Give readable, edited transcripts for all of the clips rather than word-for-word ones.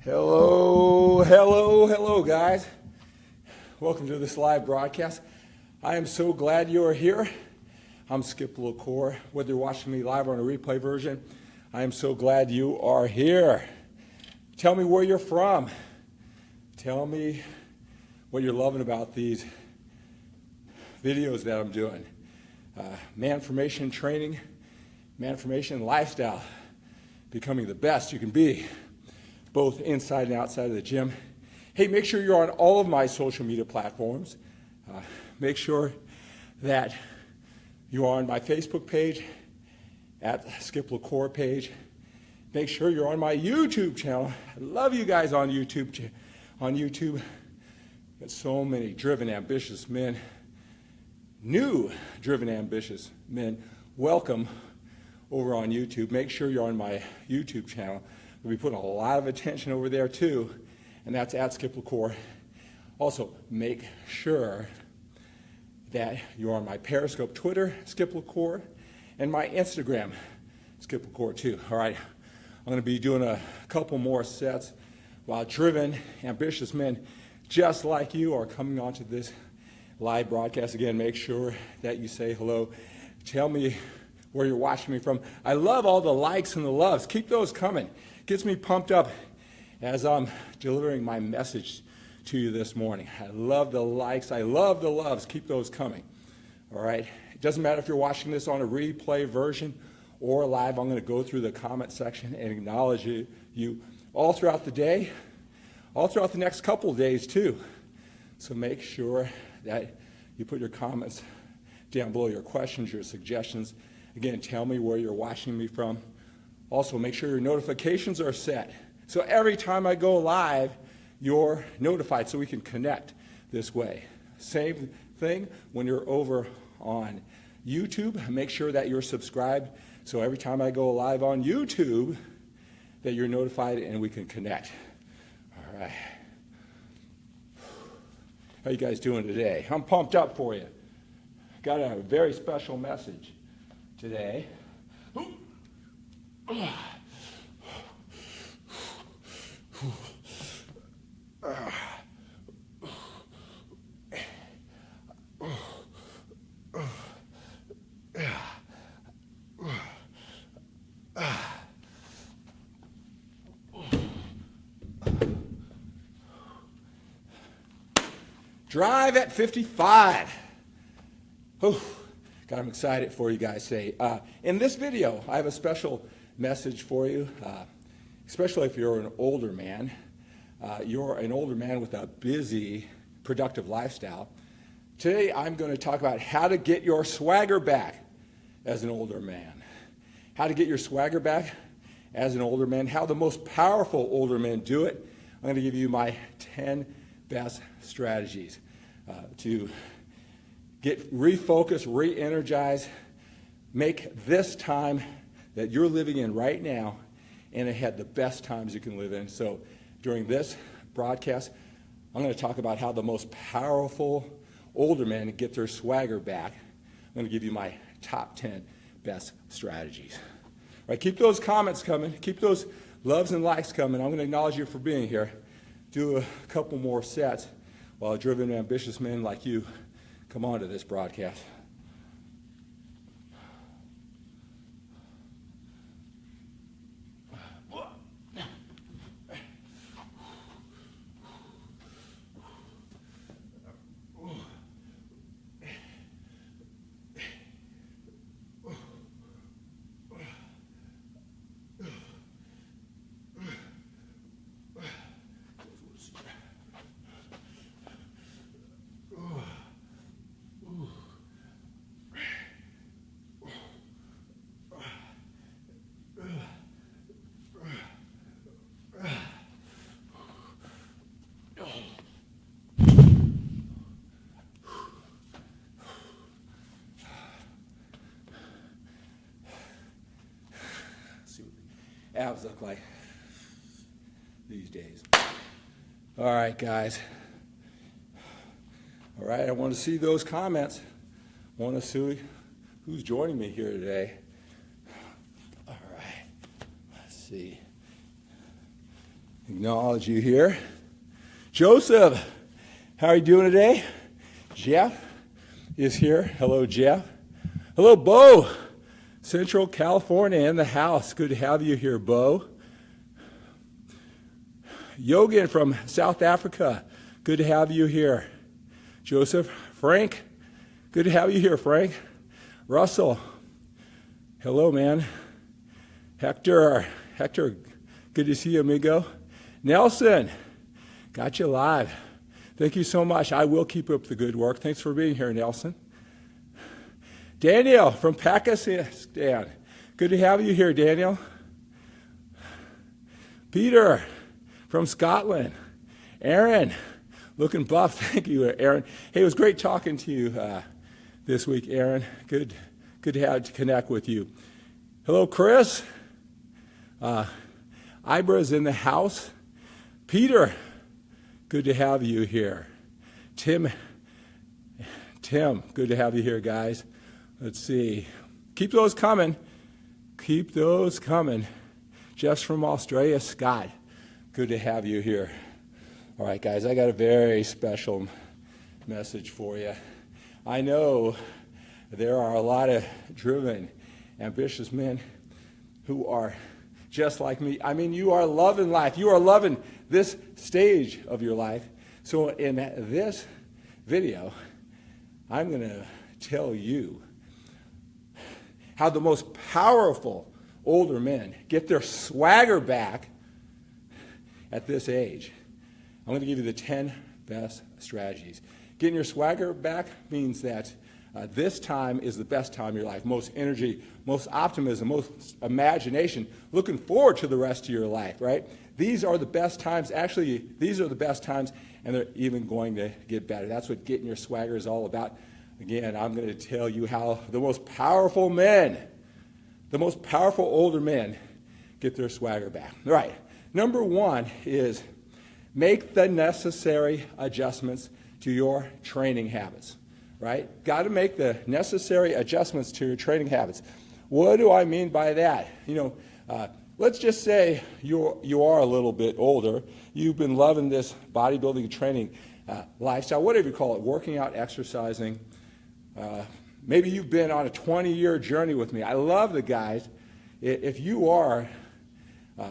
Hello, hello, hello, guys. Welcome to this live broadcast. I am so glad you are here. I'm LaCour. Whether you're watching me live or on a replay version, I am so glad you are here. Tell me where you're from. Tell me what you're loving about these videos that I'm doing. MANformation training, MANformation lifestyle, becoming the best you can be, both inside and outside of the gym. Hey, make sure you're on all of my social media platforms. Make sure that you are on my Facebook page, at LaCour page. Make sure you're on my YouTube channel. I love you guys on YouTube. Got so many driven, ambitious men, new driven, ambitious men. Welcome over on YouTube. Make sure you're on my YouTube channel. We'll be putting a lot of attention over there too, and that's at LaCour. Also, make sure that you're on my Periscope Twitter, LaCour, and my Instagram, LaCour too. All right, I'm going to be doing a couple more sets while driven, ambitious men just like you are coming onto this live broadcast. Again, make sure that you say hello. Tell me where you're watching me from. I love all the likes and the loves. Keep those coming. Gets me pumped up as I'm delivering my message to you this morning. I love the likes. I love the loves. Keep those coming. All right. It doesn't matter if you're watching this on a replay version or live. I'm going to go through the comment section and acknowledge you all throughout the day, all throughout the next couple of days too. So make sure that you put your comments down below, your questions, your suggestions. Again, tell me where you're watching me from. Also, make sure your notifications are set. So every time I go live, you're notified so we can connect this way. Same thing when you're over on YouTube. Make sure that you're subscribed so every time I go live on YouTube that you're notified and we can connect. All right. How you guys doing today? I'm pumped up for you. Got a very special message today. Drive at 55. God, I'm excited for you guys today. In this video, I have a special message for you, especially if you're an older man. You're an older man with a busy, productive lifestyle. Today, I'm going to talk about how to get your swagger back as an older man. How to get your swagger back as an older man. How the most powerful older men do it. I'm going to give you my 10 best strategies to get refocused, re-energized, make this time that you're living in right now and ahead the best times you can live in. So during this broadcast, I'm going to talk about how the most powerful older men get their swagger back. I'm going to give you my top 10 best strategies. All right, keep those comments coming. Keep those loves and likes coming. I'm going to acknowledge you for being here. Do a couple more sets while driven, ambitious men like you come on to this broadcast. Abs look like these days. All right, guys. All right, I want to see those comments. I want to see who's joining me here today. All right, let's see. Acknowledge you here. Joseph, how are you doing today? Jeff is here. Hello, Jeff. Hello, Bo. Central California in the house. Good to have you here, Bo. Yogan from South Africa. Good to have you here. Joseph. Frank. Good to have you here, Frank. Russell. Hello, man. Hector. Good to see you, amigo. Nelson. Got you live. Thank you so much. I will keep up the good work. Thanks for being here, Nelson. Daniel from Pakistan. Good to have you here, Daniel. Peter from Scotland. Aaron, looking buff. Thank you, Aaron. Hey, it was great talking to you this week, Aaron. Good to connect with you. Hello, Chris. Ibra's in the house. Peter, good to have you here. Tim, good to have you here, guys. Let's see. Keep those coming. Keep those coming. Jeff's from Australia. Scott, good to have you here. All right, guys, I got a very special message for you. I know there are a lot of driven, ambitious men who are just like me. I mean, you are loving life. You are loving this stage of your life. So in this video, I'm going to tell you how the most powerful older men get their swagger back at this age. I'm going to give you the 10 best strategies. Getting your swagger back means that this time is the best time of your life. Most energy, most optimism, most imagination, looking forward to the rest of your life, right? These are the best times. Actually, these are the best times, and they're even going to get better. That's what getting your swagger is all about. Again, I'm going to tell you how the most powerful men, the most powerful older men get their swagger back. All right, number one is make the necessary adjustments to your training habits, right? Got to make the necessary adjustments to your training habits. What do I mean by that? Let's just say you are a little bit older. You've been loving this bodybuilding training lifestyle, whatever you call it, working out, exercising. Maybe you've been on a 20-year journey with me. I love the guys. If you are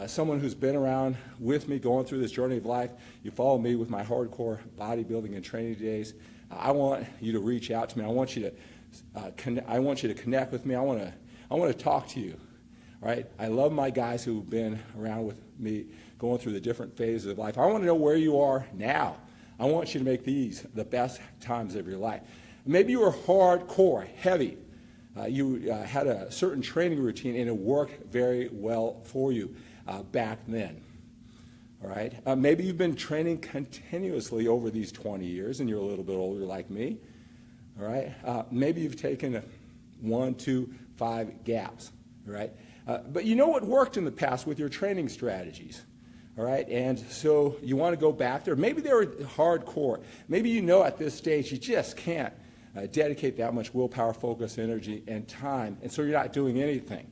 someone who's been around with me going through this journey of life, you follow me with my hardcore bodybuilding and training days, I want you to reach out to me. I want you to connect with me. I want to talk to you. All right? I love my guys who've been around with me going through the different phases of life. I want to know where you are now. I want you to make these the best times of your life. Maybe you were hardcore, heavy. You had a certain training routine, and it worked very well for you back then. All right? Maybe you've been training continuously over these 20 years, and you're a little bit older like me. All right? Maybe you've taken 1, 2, 5 gaps. All right? But you know what worked in the past with your training strategies. All right? And so you want to go back there. Maybe they were hardcore. Maybe you know at this stage you just can't dedicate that much willpower, focus, energy, and time, and so you're not doing anything.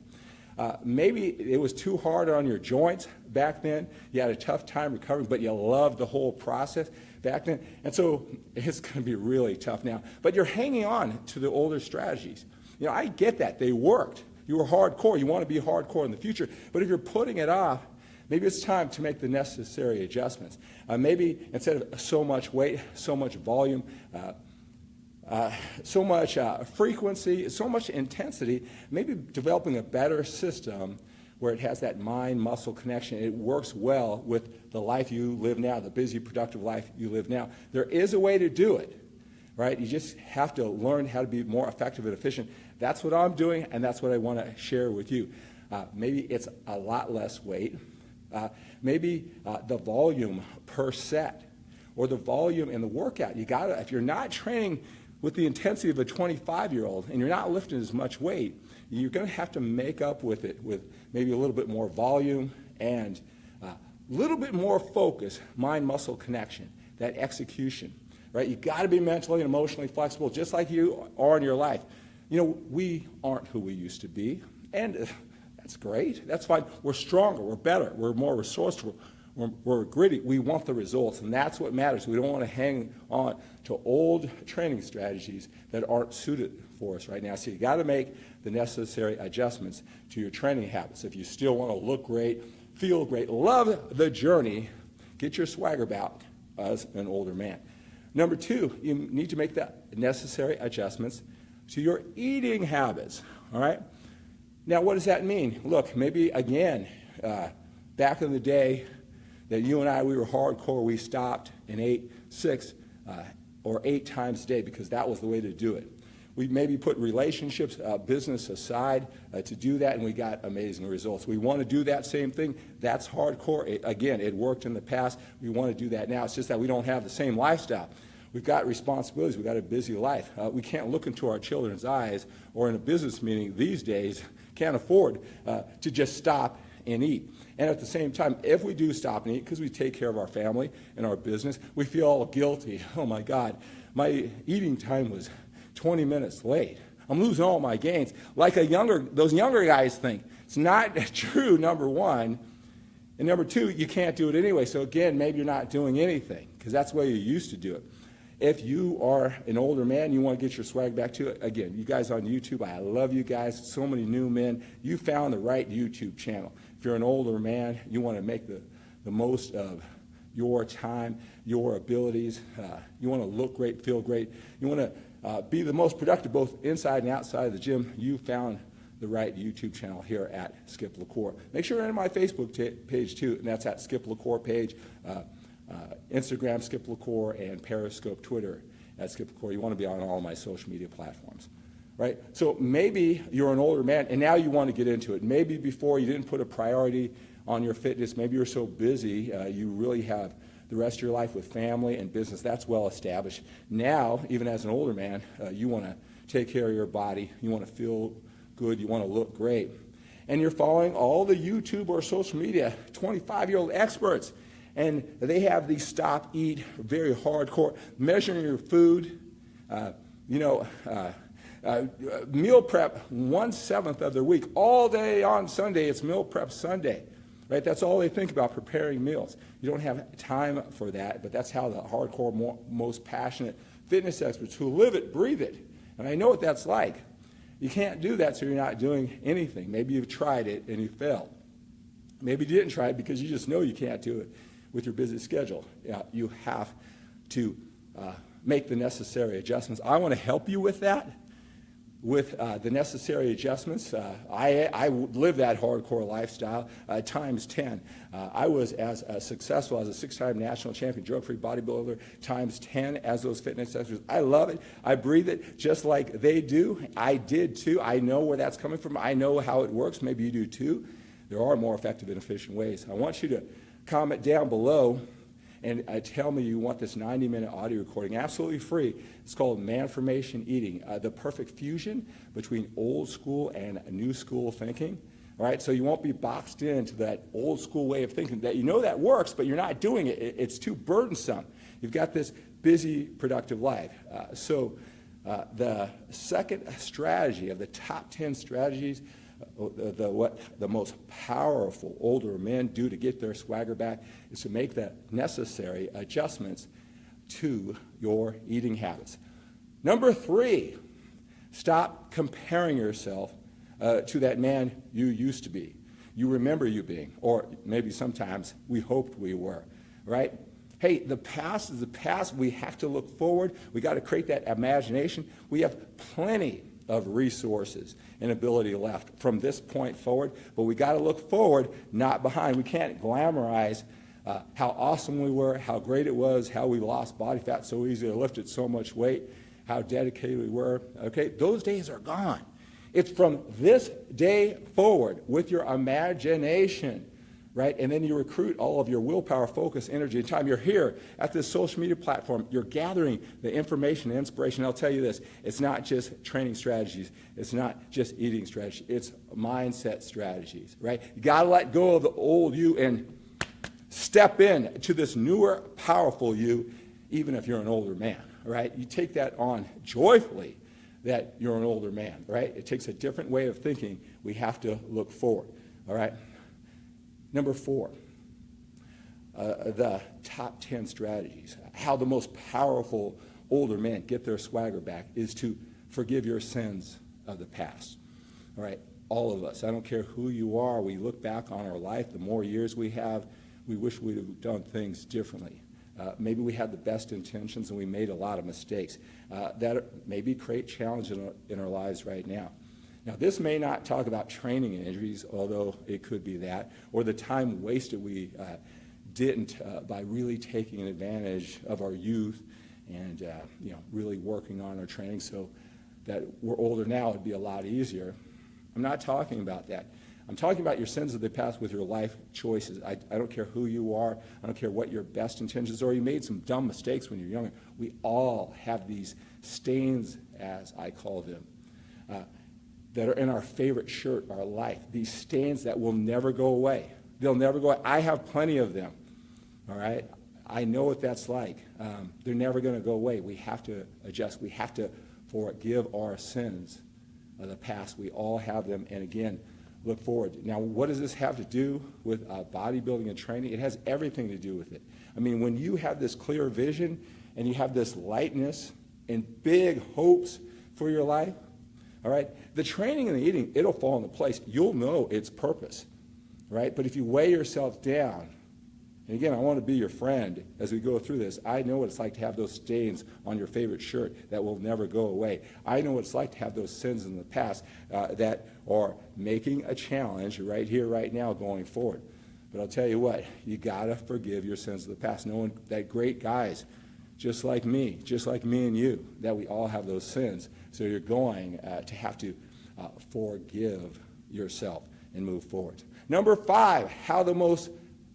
Maybe it was too hard on your joints back then. You had a tough time recovering, but you loved the whole process back then, and so it's going to be really tough now. But you're hanging on to the older strategies. I get that. They worked. You were hardcore. You want to be hardcore in the future, but if you're putting it off, maybe it's time to make the necessary adjustments. Maybe instead of so much weight, so much volume, so much frequency, so much intensity, maybe developing a better system where it has that mind-muscle connection. It works well with the life you live now, the busy, productive life you live now. There is a way to do it, right? You just have to learn how to be more effective and efficient. That's what I'm doing, and that's what I want to share with you. Maybe it's a lot less weight. Maybe the volume per set or the volume in the workout. If you're not training with the intensity of a 25-year-old and you're not lifting as much weight, you're going to have to make up with it with maybe a little bit more volume and a little bit more focus, mind-muscle connection, that execution, right? You've got to be mentally and emotionally flexible just like you are in your life. We aren't who we used to be, and that's great. That's fine. We're stronger. We're better. We're more resourceful. we're gritty, we want the results, and that's what matters. We don't want to hang on to old training strategies that aren't suited for us right now. So you got to make the necessary adjustments to your training habits. If you still want to look great, feel great, love the journey, get your swagger back as an older man. Number two, you need to make the necessary adjustments to your eating habits, all right? Now, what does that mean? Look, maybe, again, back in the day that you and I, we were hardcore, we stopped and ate 6 or 8 times a day because that was the way to do it. We maybe put relationships, business aside to do that, and we got amazing results. We want to do that same thing. That's hardcore. Again, it worked in the past. We want to do that now. It's just that we don't have the same lifestyle. We've got responsibilities. We've got a busy life. We can't look into our children's eyes, or in a business meeting these days, can't afford to just stop and eat. And at the same time, if we do stop and eat, because we take care of our family and our business, we feel all guilty. Oh my God, my eating time was 20 minutes late. I'm losing all my gains. Like those younger guys think. It's not true, number one. And number two, you can't do it anyway. So again, maybe you're not doing anything because that's the way you used to do it. If you are an older man, you want to get your swag back to it, again, you guys on YouTube, I love you guys. So many new men. You found the right YouTube channel. If you're an older man, you want to make the most of your time, your abilities. You want to look great, feel great. You want to be the most productive both inside and outside of the gym. You found the right YouTube channel here at Skip LaCour. Make sure you're on my Facebook page too, and that's at Skip LaCour page. Instagram, Skip LaCour, and Periscope, Twitter at Skip LaCour. You want to be on all my social media platforms, right? So maybe you're an older man, and now you want to get into it. Maybe before you didn't put a priority on your fitness. Maybe you're so busy, you really have the rest of your life with family and business. That's well established. Now, even as an older man, you want to take care of your body. You want to feel good. You want to look great. And you're following all the YouTube or social media 25-year-old experts. And they have these stop, eat, very hardcore, measuring your food, meal prep 1/7 of their week. All day on Sunday, it's meal prep Sunday, right? That's all they think about, preparing meals. You don't have time for that, but that's how the hardcore, most passionate fitness experts who live it, breathe it. And I know what that's like. You can't do that, so you're not doing anything. Maybe you've tried it and you failed. Maybe you didn't try it because you just know you can't do it with your busy schedule. You have to make the necessary adjustments. I want to help you with that, with the necessary adjustments. I live that hardcore lifestyle times 10. I was as successful as a 6-time national champion, drug-free bodybuilder, times 10 as those fitness experts. I love it. I breathe it just like they do. I did too. I know where that's coming from. I know how it works. Maybe you do too. There are more effective and efficient ways. I want you to comment down below and tell me you want this 90-minute audio recording, absolutely free. It's called MANformation Eating, the perfect fusion between old school and new school thinking. All right, so you won't be boxed into that old school way of thinking that you know that works, but you're not doing it. It's too burdensome. You've got this busy, productive life. The second strategy of the top 10 strategies, what the most powerful older men do to get their swagger back is to make the necessary adjustments to your eating habits. Number 3, stop comparing yourself to that man you used to be. You remember you being, or maybe sometimes we hoped we were, right? Hey, the past is the past. We have to look forward. We got to create that imagination. We have plenty of resources and ability left from this point forward, but we got to look forward, not behind. We can't glamorize how awesome we were, how great it was, how we lost body fat so easily, lifted so much weight, how dedicated we were. Okay, those days are gone. It's from this day forward with your imagination, right? And then you recruit all of your willpower, focus, energy, and time. You're here at this social media platform. You're gathering the information and inspiration. I'll tell you this, it's not just training strategies. It's not just eating strategies. It's mindset strategies, right? You got to let go of the old you and step in to this newer, powerful you, even if you're an older man, right? You take that on joyfully that you're an older man, right? It takes a different way of thinking. We have to look forward, all right? Number 4, the top 10 strategies, how the most powerful older men get their swagger back, is to forgive your sins of the past. All right, all of us, I don't care who you are, we look back on our life, the more years we have, we wish we'd have done things differently. Maybe we had the best intentions and we made a lot of mistakes. That maybe create challenge in our lives right now. Now, this may not talk about training injuries, although it could be that, or the time wasted we didn't by really taking advantage of our youth and really working on our training so that we're older now, it'd be a lot easier. I'm not talking about that. I'm talking about your sins of the past with your life choices. I don't care who you are. I don't care what your best intentions are. You made some dumb mistakes when you're younger. We all have these stains, as I call them, that are in our favorite shirt, our life. These stains that will never go away. They'll never go away. I have plenty of them, all right? I know what that's like. They're never going to go away. We have to adjust. We have to forgive our sins of the past. We all have them, and again, look forward. Now, what does this have to do with bodybuilding and training? It has everything to do with it. I mean, when you have this clear vision and you have this lightness and big hopes for your life, all right, the training and the eating, it'll fall into place. You'll know its purpose, right? But if you weigh yourself down, and again, I want to be your friend as we go through this. I know what it's like to have those stains on your favorite shirt that will never go away. I know what it's like to have those sins in the past that are making a challenge right here, right now, going forward. But I'll tell you what, you got to forgive your sins of the past, knowing that great guys, just like me and you, that we all have those sins. So you're going to have to forgive yourself and move forward. Number 5, how the most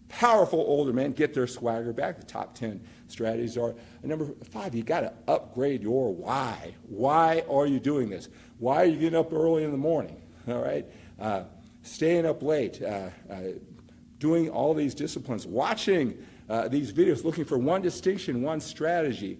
powerful older men get their swagger back. The top 10 strategies are. Number 5, you got to upgrade your why. Why are you doing this? Why are you getting up early in the morning? All right, staying up late, doing all these disciplines, watching these videos, looking for one distinction, one strategy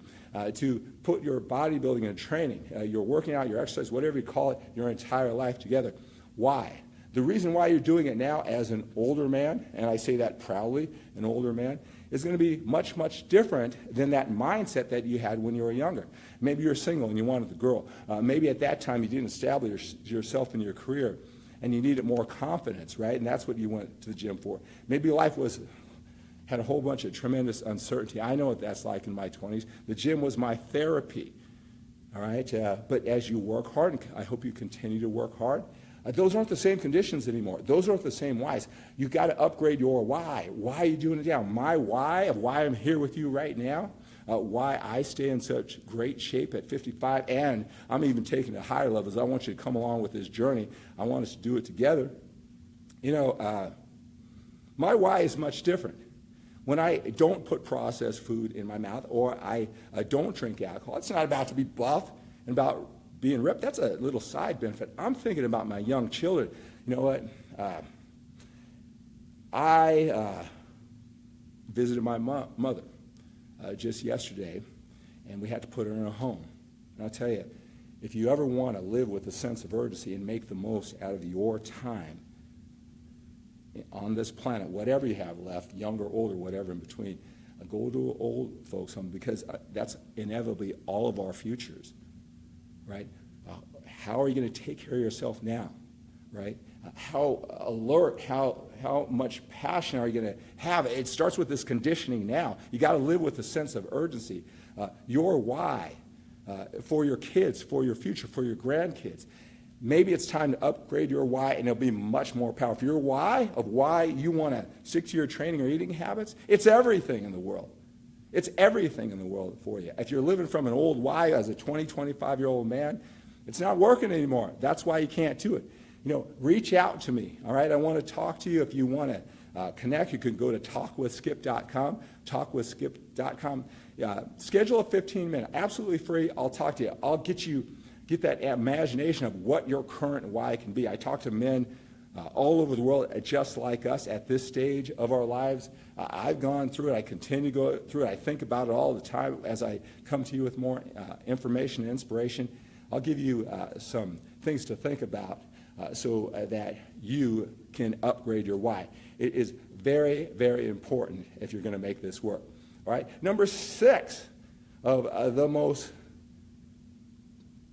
to put your bodybuilding and training, your working out, your exercise, whatever you call it, your entire life together. Why? The reason why you're doing it now as an older man, and I say that proudly, an older man, is going to be much, much different than that mindset that you had when you were younger. Maybe you're single and you wanted the girl. Maybe at that time you didn't establish yourself in your career and you needed more confidence, right? And that's what you went to the gym for. Maybe your life had a whole bunch of tremendous uncertainty. I know what that's like in my 20s. The gym was my therapy, all right? But as you work hard, and I hope you continue to work hard, those aren't the same conditions anymore. Those aren't the same whys. You've got to upgrade your why. Why are you doing it now? My why of why I'm here with you right now, why I stay in such great shape at 55, and I'm even taking it to higher levels. I want you to come along with this journey. I want us to do it together. My why is much different. When I don't put processed food in my mouth or I don't drink alcohol, it's not about to be buff and about being ripped. That's a little side benefit. I'm thinking about my young children. You know what? I visited my mother just yesterday, and we had to put her in a home. And I'll tell you, if you ever want to live with a sense of urgency and make the most out of your time on this planet, whatever you have left, younger, older, whatever in between, go to old folks home, because that's inevitably all of our futures. Right? How are you going to take care of yourself now? Right? How alert, how much passion are you going to have? It starts with this conditioning now. You got to live with a sense of urgency. Your why for your kids, for your future, for your grandkids. Maybe it's time to upgrade your why, and it'll be much more powerful. Your why of why you want to stick to your training or eating habits, it's everything in the world. It's everything in the world for you. If you're living from an old why as a 20, 25-year-old man, it's not working anymore. That's why you can't do it. Reach out to me, all right? I want to talk to you. If you want to connect, you can go to talkwithskip.com, talkwithskip.com. Schedule a 15-minute, absolutely free. I'll talk to you. I'll get that imagination of what your current why can be. I talk to men all over the world, just like us at this stage of our lives. I've gone through it. I continue to go through it. I think about it all the time as I come to you with more information and inspiration. I'll give you some things to think about so that you can upgrade your why. It is Very, very important if you're going to make this work. All right. Number 6 of the most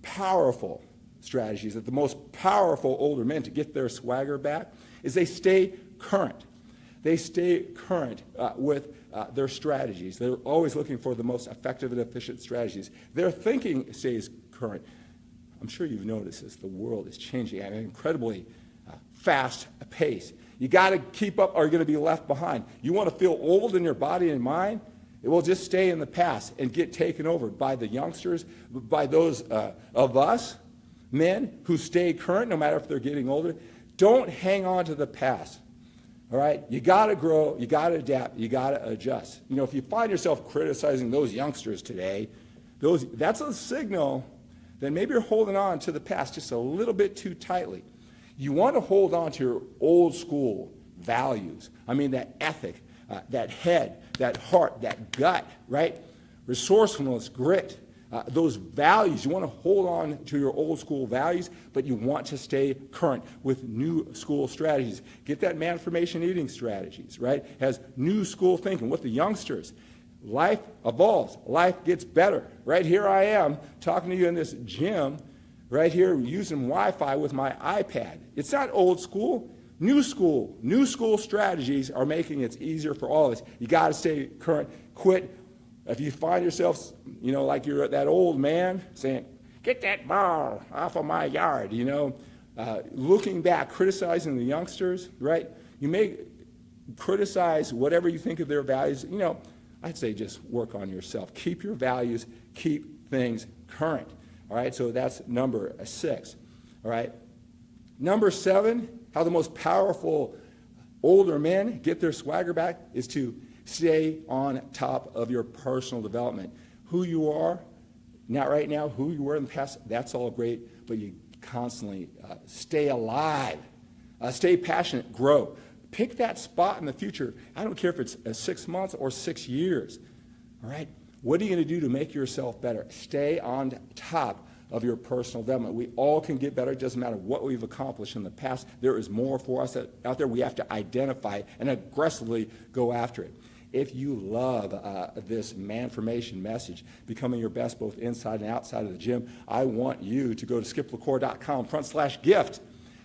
powerful strategies, that the most powerful older men to get their swagger back, is they stay current. They stay current with their strategies. They're always looking for the most effective and efficient strategies. Their thinking stays current. I'm sure you've noticed this. The world is changing at an incredibly fast pace. You got to keep up or you're going to be left behind. You want to feel old in your body and mind? It will just stay in the past and get taken over by the youngsters, by those of us, men, who stay current no matter if they're getting older. Don't hang on to the past. All right? You got to grow, you got to adapt, you got to adjust. You know, if you find yourself criticizing those youngsters today, that's a signal that maybe you're holding on to the past just a little bit too tightly. You want to hold on to your old school values. I mean, that ethic, that head, that heart, that gut, right? Resourcefulness, grit, those values. You want to hold on to your old school values, but you want to stay current with new school strategies. Get that MANformation eating strategies, right? Has new school thinking with the youngsters. Life evolves. Life gets better. Right here I am talking to you in this gym, right here using Wi-Fi with my iPad. It's not old school. New school strategies are making it easier for all of us. You got to stay current. Quit. If you find yourself, you know, like you're that old man saying, "Get that ball off of my yard," you know, looking back, criticizing the youngsters, right? You may criticize whatever you think of their values. You know, I'd say just work on yourself. Keep your values. Keep things current. All right, so that's number 6. All right. Number 7, how the most powerful older men get their swagger back is to stay on top of your personal development. Who you are, not right now, who you were in the past, that's all great, but you constantly stay alive, stay passionate, grow. Pick that spot in the future. I don't care if it's 6 months or 6 years. All right? What are you going to do to make yourself better? Stay on top of your personal development. We all can get better. It doesn't matter what we've accomplished in the past. There is more for us out there. We have to identify and aggressively go after it. If you love this MANformation message, becoming your best both inside and outside of the gym, I want you to go to skiplacour.com/gift.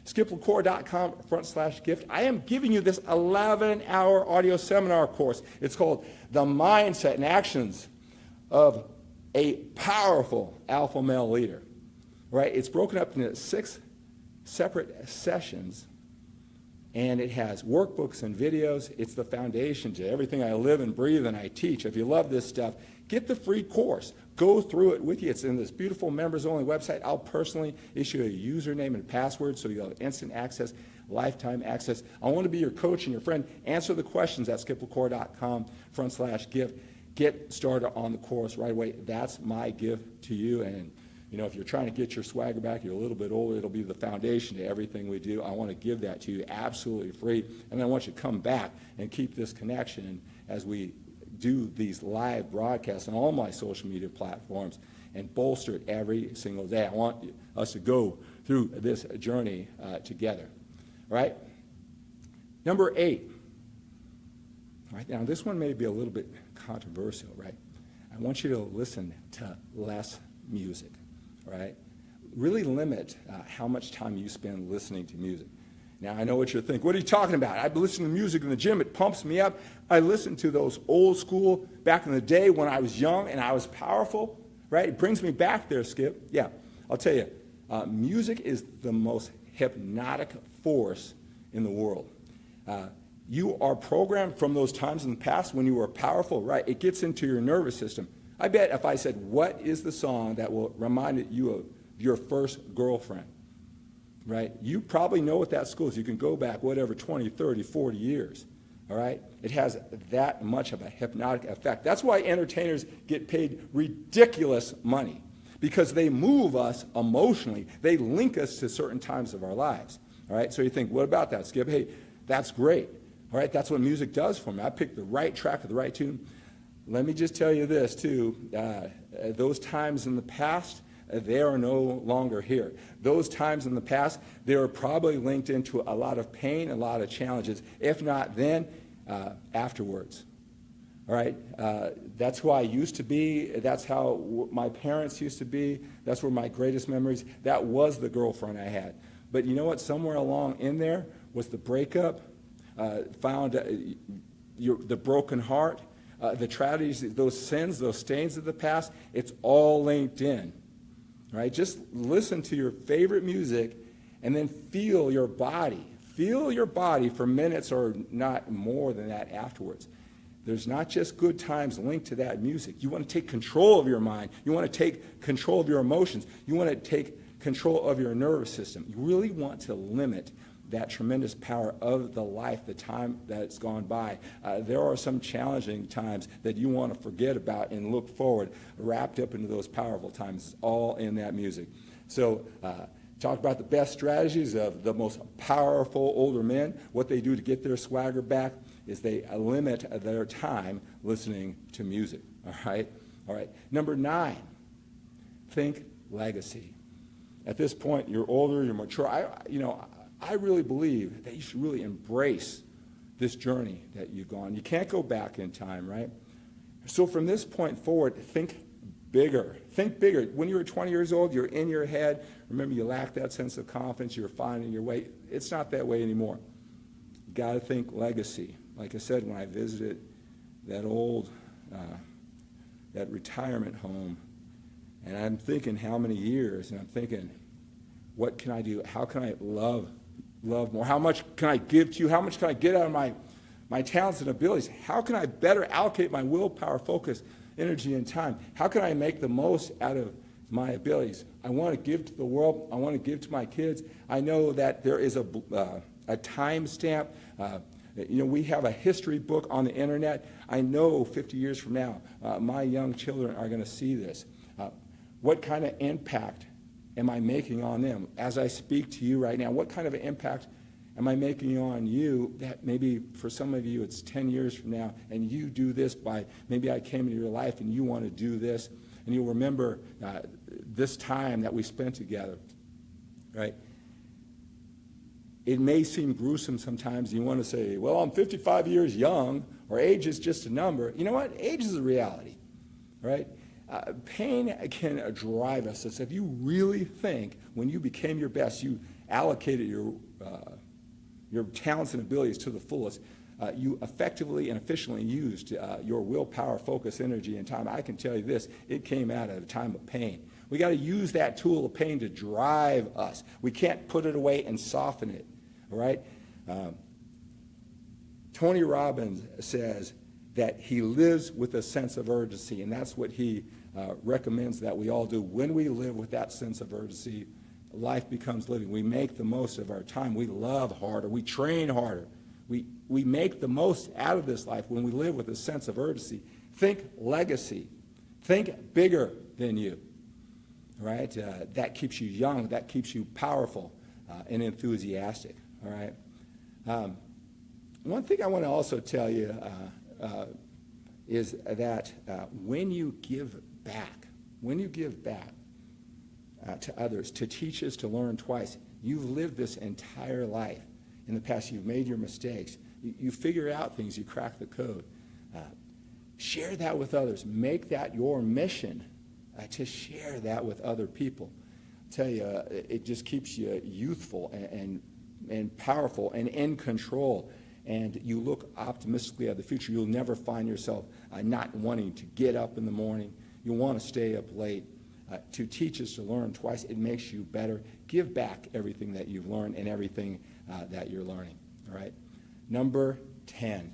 skiplacour.com/gift. I am giving you this 11-hour audio seminar course. It's called The Mindset and Actions of a Powerful Alpha Male Leader. Right? It's broken up into 6 separate sessions, and it has workbooks and videos. It's the foundation to everything I live and breathe and I teach. If you love this stuff, get the free course. Go through it with you. It's in this beautiful members-only website. I'll personally issue a username and password so you'll have instant access, lifetime access. I want to be your coach and your friend. Answer the questions at skiplacour.com/gift. Get started on the course right away. That's my gift to you. And you know, if you're trying to get your swagger back, you're a little bit older, it'll be the foundation to everything we do. I want to give that to you absolutely free. And I want you to come back and keep this connection as we do these live broadcasts on all my social media platforms and bolster it every single day. I want us to go through this journey together. All right? Number 8. All right, now this one may be a little bit controversial, right? I want you to listen to less music, right? Really limit how much time you spend listening to music. Now, I know what you're thinking. What are you talking about? I listen to music in the gym. It pumps me up. I listen to those old school, back in the day when I was young and I was powerful, right? It brings me back there, Skip. Yeah, I'll tell you, music is the most hypnotic force in the world. You are programmed from those times in the past when you were powerful, right? It gets into your nervous system. I bet if I said, what is the song that will remind you of your first girlfriend, right? You probably know what that school is. You can go back, whatever, 20, 30, 40 years, all right? It has that much of a hypnotic effect. That's why entertainers get paid ridiculous money, because they move us emotionally. They link us to certain times of our lives, all right? So you think, what about that, Skip? Hey, that's great, all right? That's what music does for me. I picked the right track with the right tune. Let me just tell you this, too. Those times in the past, they are no longer here. Those times in the past, they are probably linked into a lot of pain, a lot of challenges. If not then, afterwards. All right, that's who I used to be. That's how my parents used to be. That's where my greatest memories. That was the girlfriend I had. But you know what? Somewhere along in there was the breakup, the broken heart, the tragedies, those sins, those stains of the past. It's all linked in. All right, just listen to your favorite music, and then feel your body. Feel your body for minutes or not more than that afterwards. There's not just good times linked to that music. You want to take control of your mind. You want to take control of your emotions. You want to take control of your nervous system. You really want to limit that tremendous power of the life, the time that's gone by. There are some challenging times that you want to forget about and look forward, wrapped up into those powerful times. It's all in that music. So talk about the best strategies of the most powerful older men, what they do to get their swagger back is they limit their time listening to music, all right? All right. Number 9, think legacy. At this point, you're older, you're mature. I really believe that you should really embrace this journey that you've gone. You can't go back in time, right? So from this point forward, think bigger. Think bigger. When you were 20 years old, you're in your head. Remember, you lacked that sense of confidence. You're finding your way. It's not that way anymore. You got to think legacy. Like I said, when I visited that old, that retirement home, and I'm thinking how many years, and I'm thinking, what can I do? How can I love more? How much can I give to you? How much can I get out of my talents and abilities? How can I better allocate my willpower, focus, energy, and time? How can I make the most out of my abilities? I want to give to the world. I want to give to my kids. I know that there is a time stamp. We have a history book on the internet. I know 50 years from now, my young children are going to see this. What kind of impact am I making on them? As I speak to you right now, what kind of an impact am I making on you that maybe for some of you it's 10 years from now and you do this by, maybe I came into your life and you want to do this and you'll remember this time that we spent together, right? It may seem gruesome sometimes. You want to say, well, I'm 55 years young, or age is just a number. You know what? Age is a reality, right? Pain can drive us. So if you really think when you became your best, you allocated your talents and abilities to the fullest, you effectively and efficiently used your willpower, focus, energy, and time. I can tell you this, it came out at a time of pain. We got to use that tool of pain to drive us. We can't put it away and soften it. All right? Tony Robbins says that he lives with a sense of urgency, and that's what he recommends that we all do. When we live with that sense of urgency, life becomes living. We make the most of our time. We love harder. We train harder. We make the most out of this life when we live with a sense of urgency. Think legacy. Think bigger than you. Right? That keeps you young. That keeps you powerful and enthusiastic. All right. One thing I want to also tell you is that when you give back to others, to teach us to learn twice, you've lived this entire life. In the past, you've made your mistakes. You figure out things. You crack the code. Share that with others. Make that your mission to share that with other people. I tell you, it just keeps you youthful and powerful and in control. And you look optimistically at the future. You'll never find yourself not wanting to get up in the morning. You'll want to stay up late. To teach us to learn twice, it makes you better. Give back everything that you've learned and everything that you're learning. All right. Number 10.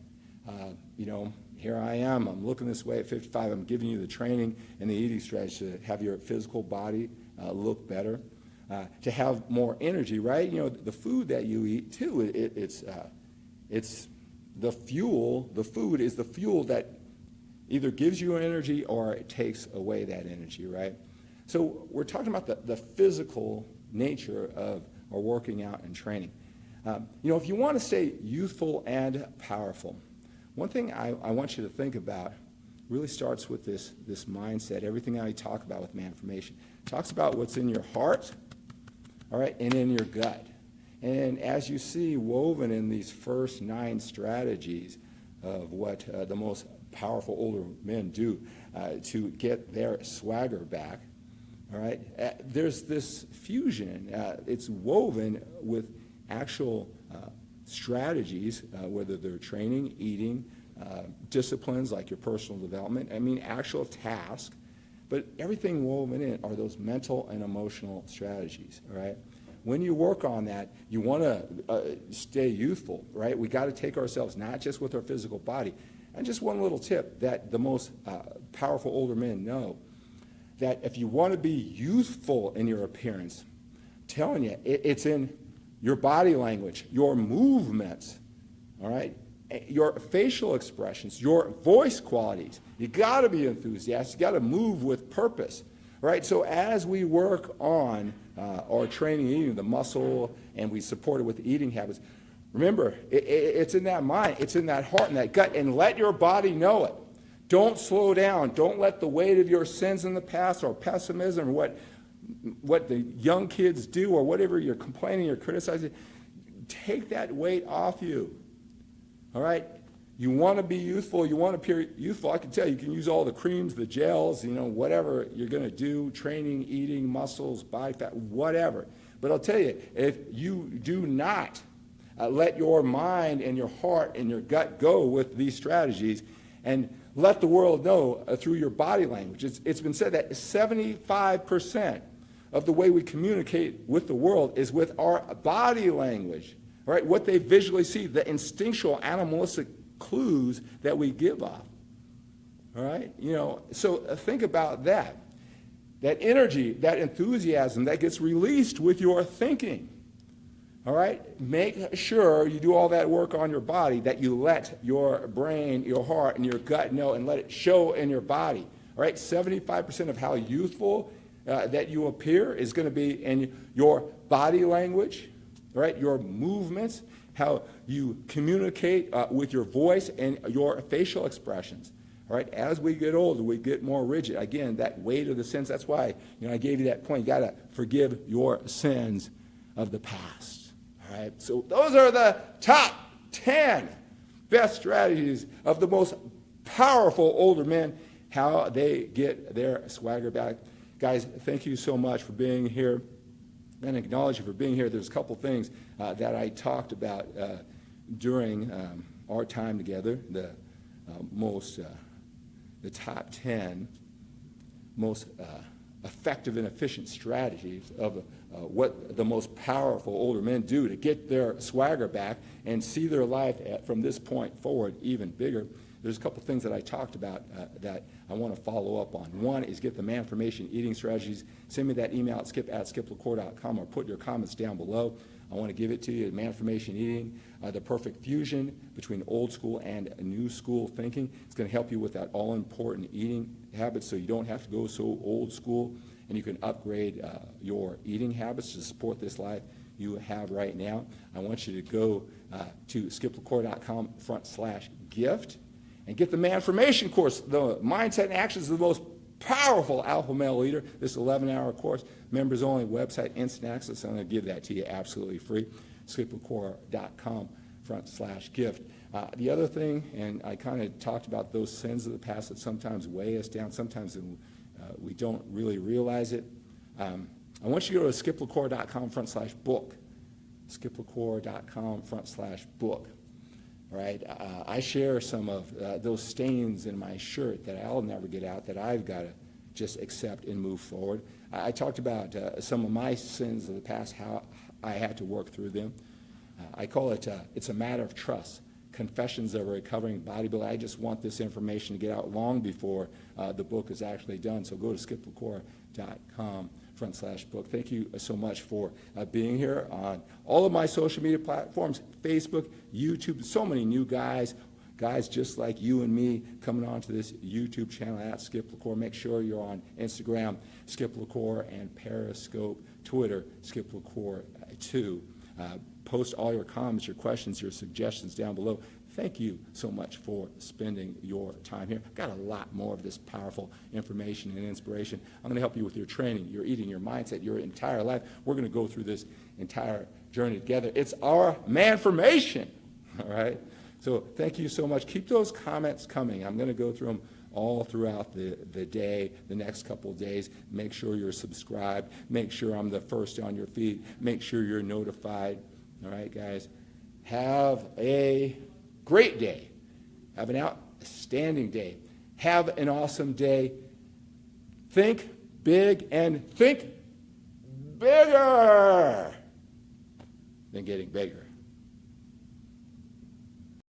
Here I am. I'm looking this way at 55. I'm giving you the training and the eating strategy to have your physical body look better, to have more energy, right? The food that you eat, too, it's the fuel. The food is the fuel that either gives you energy or it takes away that energy, right? So we're talking about the physical nature of our working out and training. If you want to stay youthful and powerful, one thing I want you to think about really starts with this mindset. Everything I talk about with MANformation talks about what's in your heart, all right, and in your gut. And as you see woven in these first 9 strategies, of what the most powerful older men do to get their swagger back. All right, there's this fusion. It's woven with actual strategies, whether they're training, eating, disciplines like your personal development. I mean, actual tasks. But everything woven in are those mental and emotional strategies. All right. When you work on that, you want to stay youthful, right? We got to take ourselves not just with our physical body. And just one little tip that the most powerful older men know, that if you want to be youthful in your appearance, I'm telling you, it's in your body language, your movements, all right? Your facial expressions, your voice qualities. You got to be enthusiastic. You got to move with purpose, right? So as we work on our training, eating the muscle, and we support it with eating habits, remember, it's in that mind, it's in that heart and that gut, and let your body know it. Don't slow down. Don't let the weight of your sins in the past or pessimism or what the young kids do or whatever you're complaining or criticizing, take that weight off you. All right? You want to be youthful. You want to appear youthful. I can tell you can use all the creams, the gels, whatever you're going to do, training, eating, muscles, body fat, whatever. But I'll tell you, if you do not let your mind and your heart and your gut go with these strategies and let the world know through your body language. It's been said that 75% of the way we communicate with the world is with our body language, right? What they visually see, the instinctual animalistic clues that we give off, all right? So think about that. That energy, that enthusiasm that gets released with your thinking. All right? Make sure you do all that work on your body, that you let your brain, your heart, and your gut know and let it show in your body. All right? 75% of how youthful that you appear is going to be in your body language, right? Your movements, how you communicate with your voice and your facial expressions. All right? As we get older, we get more rigid. Again, that weight of the sins, that's why I gave you that point. You got to forgive your sins of the past. All right, so those are the top 10 best strategies of the most powerful older men, how they get their swagger back. Guys, thank you so much for being here and acknowledge you for being here. There's a couple things that I talked about during our time together, the top 10 most effective and efficient strategies of what the most powerful older men do to get their swagger back and see their life from this point forward even bigger. There's a couple things that I talked about that I want to follow up on. One is get the MANformation eating strategies. Send me that email at skip@skiplacour.com or put your comments down below. I want to give it to you, MANformation eating, the perfect fusion between old school and new school thinking. It's going to help you with that all-important eating habits so you don't have to go so old school, and you can upgrade your eating habits to support this life you have right now. I want you to go to skiplacour.com/gift and get the MANformation course. The Mindset and Actions is the most powerful alpha male leader. This 11-hour course, members only, website, instant access. I'm going to give that to you absolutely free. skiplacour.com/gift. The other thing, and I kind of talked about those sins of the past that sometimes weigh us down, sometimes we don't really realize it. I want you to go to skiplacour.com/book. skiplacour.com/book. All right, I share some of those stains in my shirt that I'll never get out, that I've got to just accept and move forward. I talked about some of my sins of the past, how I had to work through them. I call it, it's a matter of trust. Confessions of a Recovering Bodybuilder. I just want this information to get out long before the book is actually done. So go to skiplacour.com/book. Thank you so much for being here on all of my social media platforms, Facebook, YouTube. So many new guys just like you and me coming onto this YouTube channel at Skip LaCour. Make sure you're on Instagram, Skip LaCour, and Periscope, Twitter, Skip LaCour 2. Post all your comments, your questions, your suggestions down below. Thank you so much for spending your time here. I've got a lot more of this powerful information and inspiration. I'm going to help you with your training, your eating, your mindset, your entire life. We're going to go through this entire journey together. It's our MANformation, all right? So thank you so much. Keep those comments coming. I'm going to go through them all throughout the day, the next couple of days. Make sure you're subscribed. Make sure I'm the first on your feed. Make sure you're notified. All right, guys. Have a great day. Have an outstanding day. Have an awesome day. Think big and think bigger than getting bigger.